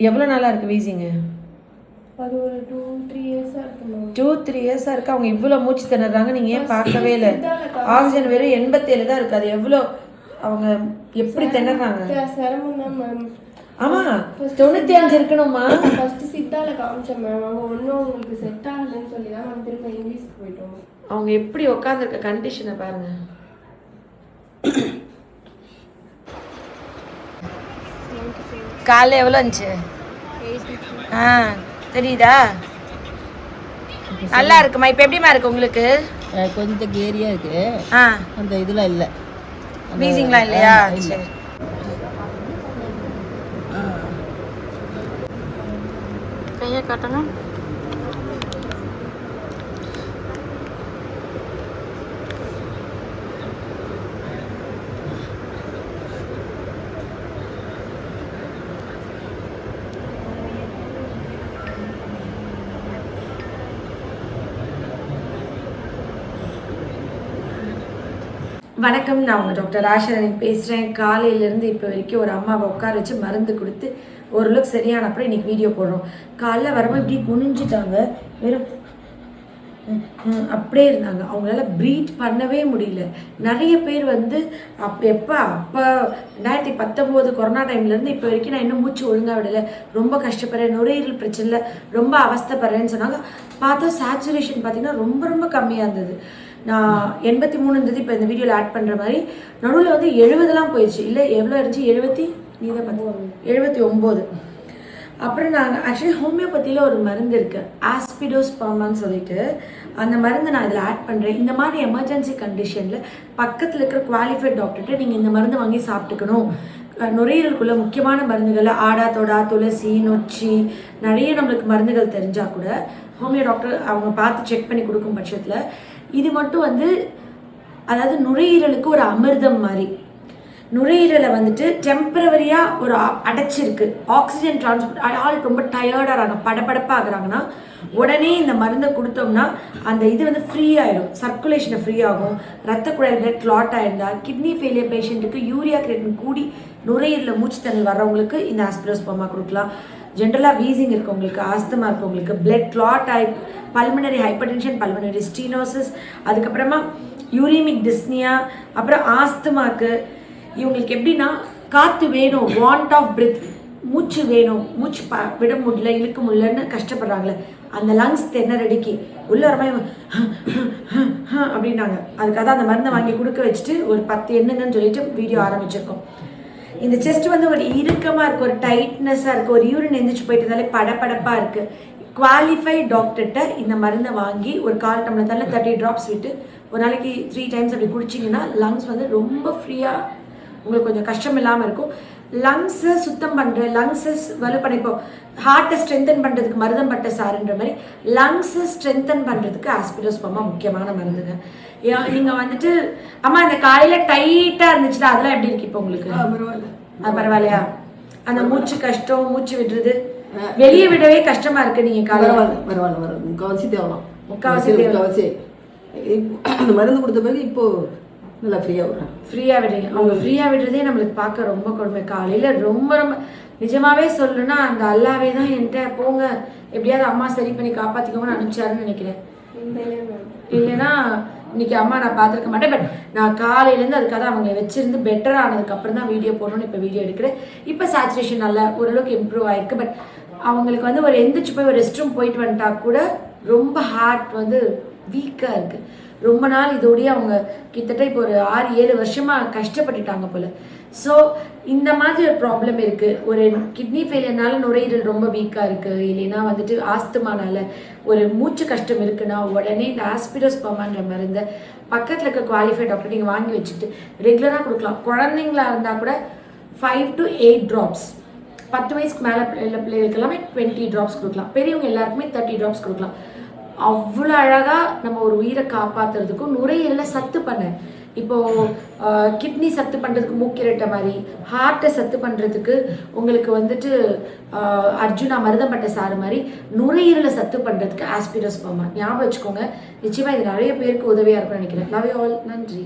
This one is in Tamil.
எவ்வளோ நாளாக இருக்குது வீசிங்க? அது ஒரு 2-3 இயர்ஸாக இருக்குமா? 2-3 இயர்ஸாக இருக்குது. அவங்க இவ்வளோ மூச்சு திணறாங்க, நீங்கள் ஏன் பார்க்கவே இல்லை? ஆக்சிஜன் வெறும் 87 தான் இருக்குது. அது எவ்வளோ அவங்க எப்படி திணறாங்க? சிரமம் தான் மேம். ஆமாம், 95 இருக்கணுமா? ஃபர்ஸ்ட் சித்தால காமிச்சேன் மேம். அவங்க ஒன்றும் உங்களுக்கு செட் ஆகலைன்னு சொல்லி தான் நம்ம திரும்ப இங்கிலீஷ்க்கு போயிட்டோம். அவங்க எப்படி உட்காந்துருக்க கண்டிஷனை பாருங்க. காலைல எவ்வளோ இருந்துச்சு? தெரியுதா? நல்லா இருக்குமா? இப்போ எப்படிமா இருக்கு உங்களுக்கு? கொஞ்சம் கேரியா இருக்கு. அந்த இதெல்லாம் இல்லை, வீசிங்லாம் இல்லையா? சரி, கையை காட்டணும். வணக்கம், நான் உங்கள் டாக்டர் ராஷரன் பேசுகிறேன். காலையிலேருந்து இப்போ வரைக்கும் ஒரு அம்மாவை உட்கார வச்சு மருந்து கொடுத்து ஓரளவுக்கு சரியானப்பறம் இன்றைக்கி வீடியோ போடுறோம். காலைல வரும்போது இப்படி குனிஞ்சிட்டாங்க, வெறும் அப்படியே இருந்தாங்க. அவங்களால ப்ரீத் பண்ணவே முடியல. நிறைய பேர் வந்து அப்போ 2019 கொரோனா டைம்லேருந்து இப்போ வரைக்கும் நான் இன்னும் மூச்சு ஒழுங்காக விடலை, ரொம்ப கஷ்டப்படுறேன், நுரையீரல் பிரச்சனையில் ரொம்ப அவஸ்தைப்படுறேன்னு சொன்னாங்க. பார்த்தா சேச்சுரேஷன் பார்த்திங்கன்னா ரொம்ப ரொம்ப கம்மியாக இருந்தது. நான் 83 இருந்தது, இப்போ இந்த வீடியோவில் ஆட் பண்ணுற மாதிரி. நடுவில் வந்து 70 போயிடுச்சு. இல்லை எவ்வளோ இருந்துச்சு? 79. அப்புறம் நாங்கள் ஆக்சுவலி ஹோமியோபதியில் ஒரு மருந்து இருக்குது, ஆஸ்பிடோஸ்பர்மான்னு சொல்லிட்டு. அந்த மருந்து நான் இதில் ஆட் பண்ணுறேன். இந்த மாதிரி எமர்ஜென்சி கண்டிஷனில் பக்கத்தில் இருக்கிற குவாலிஃபைட் டாக்டர்கிட்ட நீங்கள் இந்த மருந்து வாங்கி சாப்பிட்டுக்கணும். நுரையீரலுக்குள்ள முக்கியமான மருந்துகள் ஆடா தொடா துளசி நொச்சி நிறைய நம்மளுக்கு மருந்துகள் தெரிஞ்சால் கூட ஹோமியோ டாக்டர் அவங்க பார்த்து செக் பண்ணி கொடுக்கும் பட்சத்தில் இது மட்டும் வந்து, அதாவது நுரையீரலுக்கு ஒரு அமிர்தம் மாதிரி. நுரையீரலை வந்துட்டு டெம்பரவரியாக ஒரு அடைச்சிருக்கு, ஆக்சிஜன் டிரான்ஸ்போர்ட், ஆள் ரொம்ப டயர்டாகிறாங்க, படபடப்பாகிறாங்கன்னா உடனே இந்த மருந்தை கொடுத்தோம்னா அந்த இது வந்து ஃப்ரீ ஆகிடும், சர்க்குலேஷனை ஃப்ரீ ஆகும். ரத்த குழாய் பிளட் கிளாட் ஆகிருந்தா, கிட்னி ஃபெயிலியர் பேஷண்ட்டுக்கு யூரியா கிரேட்டின் கூடி நுரையீரலில் மூச்சுத்தண்ணல் வர்றவங்களுக்கு இந்த ஆஸ்பிடோஸ்பர்மா கொடுக்கலாம். ஜென்ரலாக வீசிங் இருக்கவங்களுக்கு, ஆஸ்துமா இருக்கவங்களுக்கு, பிளட் கிளாட் ஆகி பல்மனரி ஹைப்பர்டென்ஷன், பல்மனரி ஸ்டீனோசிஸ், அதுக்கப்புறமா யூரிமிக் டிஸ்னியா, அப்புறம் ஆஸ்துமாக்கு இவங்களுக்கு எப்படின்னா காற்று வேணும், வாண்ட் ஆஃப் பிரெத், மூச்சு வேணும், மூச்சு விட முடியல, இழுக்க முடியலன்னு கஷ்டப்படுறாங்களே, அந்த லங்ஸ் திணறடிக்கி உள்ள வரமா அப்படின்னாங்க. அதுக்காக தான் அந்த மருந்தை வாங்கி கொடுக்க வச்சுட்டு ஒரு 10 எண்ணுங்கன்னு சொல்லிட்டு வீடியோ ஆரம்பிச்சிருக்கோம். இந்த செஸ்ட் வந்து ஒரு இறுக்கமாக இருக்குது, ஒரு டைட்னஸாக இருக்குது, ஒரு யூரின் எந்திரிச்சு போயிட்டு இருந்தாலே படப்படப்பாக இருக்குது. குவாலிஃபைட் டாக்டர்கிட்ட இந்த மருந்தை வாங்கி ஒரு 1/4 டம்ளர் தண்ணி 30 ட்ராப்ஸ் விட்டு ஒரு நாளைக்கு 3 டைம்ஸ் அப்படி குடிச்சிங்கன்னா லங்ஸ் வந்து ரொம்ப ஃப்ரீயாக, உங்களுக்கு கொஞ்சம் கஷ்டம் இல்லாமல் இருக்கும். லங்ஸை சுத்தம் பண்ணுற, லங்ஸை வலுப்பண்ண, இப்போ ஹார்ட்டை ஸ்ட்ரென்தன் பண்ணுறதுக்கு மருதம் பட்ட சாருன்ற மாதிரி லங்ஸை ஸ்ட்ரென்தன் பண்ணுறதுக்கு ஆஸ்பிடோஸ்பர்மா முக்கியமான மருந்துங்க. நீங்கள் வந்துட்டு அம்மா இந்த காலையில் டைட்டாக இருந்துச்சுன்னா அதெல்லாம் எப்படி இருக்கு இப்போ உங்களுக்கு? பரவாயில்லையா? அந்த மூச்சு கஷ்டம், மூச்சு விடுறது வெளியே விடவே கஷ்டமா இருக்கு. நீங்க பரவாயில்ல முக்கால்வாசி தேவலாம், முக்கால்வாசி அந்த மருந்து கொடுத்த பிறகு இப்போ நல்லா ஃப்ரீயா விடுறீங்க. அவங்க ஃப்ரீயா விடுறதே நம்மளுக்கு பார்க்க ரொம்ப கொடுமை. காலையில ரொம்ப ரொம்ப நிஜமாவே சொல்லணும்னா அந்த அல்லாவே தான் என்கிட்ட போங்க எப்படியாவது அம்மா சரி பண்ணி காப்பாத்திக்கோங்கன்னு அனுப்பிச்சாருன்னு நினைக்கிறேன். இல்லைன்னா இன்னைக்கு அம்மா நான் பார்த்துருக்க மாட்டேன். பட் நான் காலையிலேருந்து அதுக்காக அவங்களை வச்சிருந்து பெட்டர் ஆனதுக்கு அப்புறம் தான் வீடியோ போடணும்னு இப்போ வீடியோ எடுக்கிறேன். இப்போ சேச்சுரேஷன் நல்லா ஓரளவுக்கு இம்ப்ரூவ் ஆயிருக்கு. பட் அவங்களுக்கு வந்து ஒரு எந்திரிச்சு போய் ஒரு ரெஸ்ட் ரூம் போயிட்டு வந்துட்டா கூட ரொம்ப ஹார்ட் வந்து வீக்காக இருக்குது. ரொம்ப நாள் இதோடய அவங்க கிட்டத்தட்ட இப்போ ஒரு 6-7 வருஷமாக கஷ்டப்பட்டுட்டாங்க போல். ஸோ இந்த மாதிரி ஒரு ப்ராப்ளம் இருக்குது. ஒரு கிட்னி ஃபெயிலியர்னால நுரையீரல் ரொம்ப வீக்காக இருக்குது, இல்லைன்னா வந்துட்டு ஆஸ்துமானால ஒரு மூச்சு கஷ்டம் இருக்குன்னா உடனே இந்த ஆஸ்பிடோஸ்பர்மான்ற மருந்தை பக்கத்தில் இருக்க குவாலிஃபைட் டாக்டர் நீங்கள் வாங்கி வச்சுக்கிட்டு ரெகுலராக கொடுக்கலாம். குழந்தைங்களா இருந்தால் கூட 5 to 8 ட்ராப்ஸ், 10 வயசுக்கு மேலே பிள்ளைகளுக்கு எல்லாமே 20 ட்ராப்ஸ் கொடுக்கலாம். பெரியவங்க எல்லாருக்குமே 30 ட்ராப்ஸ் கொடுக்கலாம். அவ்வளோ அழகாக நம்ம ஒரு உயிரை காப்பாற்றுறதுக்கும் நுரையீரலில் சத்து பண்ண, இப்போது கிட்னி சத்து பண்ணுறதுக்கு மூக்கிரட்டை மாதிரி, ஹார்ட்டை சத்து பண்ணுறதுக்கு உங்களுக்கு வந்துட்டு அர்ஜுனா மருதம்பட்டை சாறு மாதிரி, நுரையீரலை சத்து பண்ணுறதுக்கு ஆஸ்பிடோஸ்பர்மா ஞாபகம் வச்சுக்கோங்க. நிச்சயமாக இது நிறைய பேருக்கு உதவியாக இருக்கும்னு நினைக்கிறேன். Love you all. நன்றி.